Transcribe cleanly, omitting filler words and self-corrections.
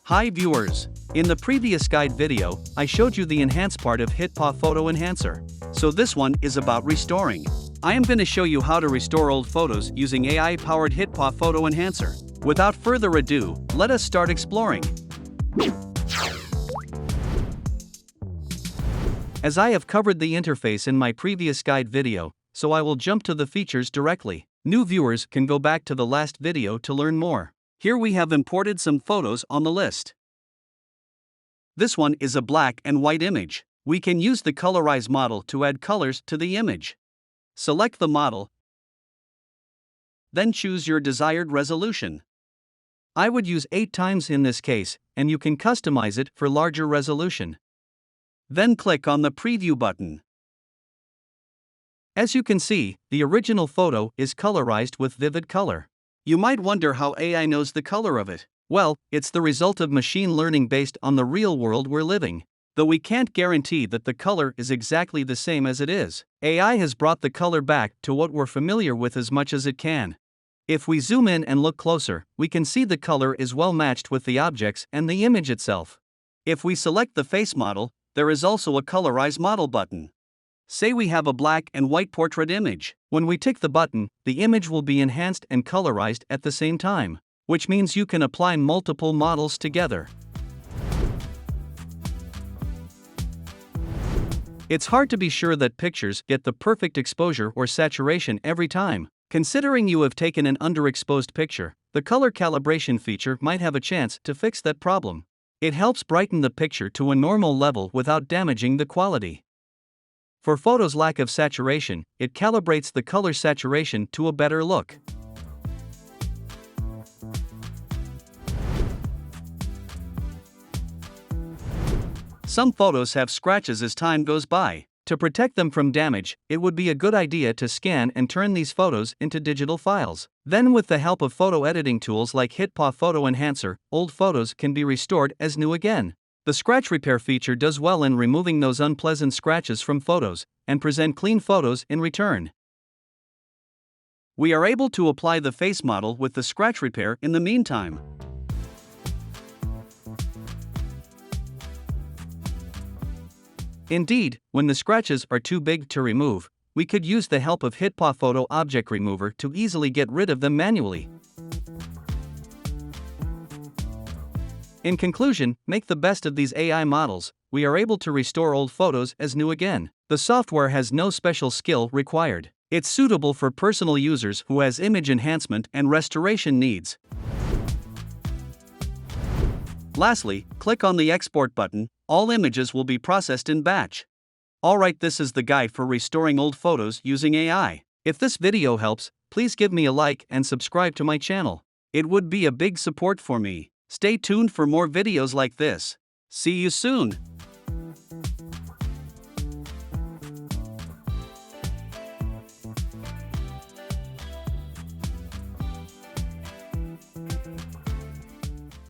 Hi viewers! In the previous guide video, I showed you the enhance part of HitPaw Photo Enhancer. So this one is about restoring. I am going to show you how to restore old photos using AI-powered HitPaw Photo Enhancer. Without further ado, let us start exploring. As I have covered the interface in my previous guide video, so I will jump to the features directly. New viewers can go back to the last video to learn more. Here we have imported some photos on the list. This one is a black and white image. We can use the Colorize model to add colors to the image. Select the model, then choose your desired resolution. I would use 8x in this case, and you can customize it for larger resolution. Then click on the preview button. As you can see, the original photo is colorized with vivid color. You might wonder how AI knows the color of it. Well, it's the result of machine learning based on the real world we're living. Though we can't guarantee that the color is exactly the same as it is, AI has brought the color back to what we're familiar with as much as it can. If we zoom in and look closer, we can see the color is well matched with the objects and the image itself. If we select the face model, there is also a Colorize model button. Say we have a black and white portrait image. When we tick the button, the image will be enhanced and colorized at the same time, which means you can apply multiple models together. It's hard to be sure that pictures get the perfect exposure or saturation every time. Considering you have taken an underexposed picture, the color calibration feature might have a chance to fix that problem. It helps brighten the picture to a normal level without damaging the quality. For photos' lack of saturation, it calibrates the color saturation to a better look. Some photos have scratches as time goes by. To protect them from damage, it would be a good idea to scan and turn these photos into digital files. Then with the help of photo editing tools like HitPaw Photo Enhancer, old photos can be restored as new again. The scratch repair feature does well in removing those unpleasant scratches from photos, and present clean photos in return. We are able to apply the face model with the scratch repair in the meantime. Indeed, when the scratches are too big to remove, we could use the help of HitPaw Photo Object Remover to easily get rid of them manually. In conclusion, make the best of these AI models. We are able to restore old photos as new again. The software has no special skill required. It's suitable for personal users who has image enhancement and restoration needs. Lastly, click on the export button. All images will be processed in batch. Alright, this is the guide for restoring old photos using AI. If this video helps, please give me a like and subscribe to my channel. It would be a big support for me. Stay tuned for more videos like this. See you soon!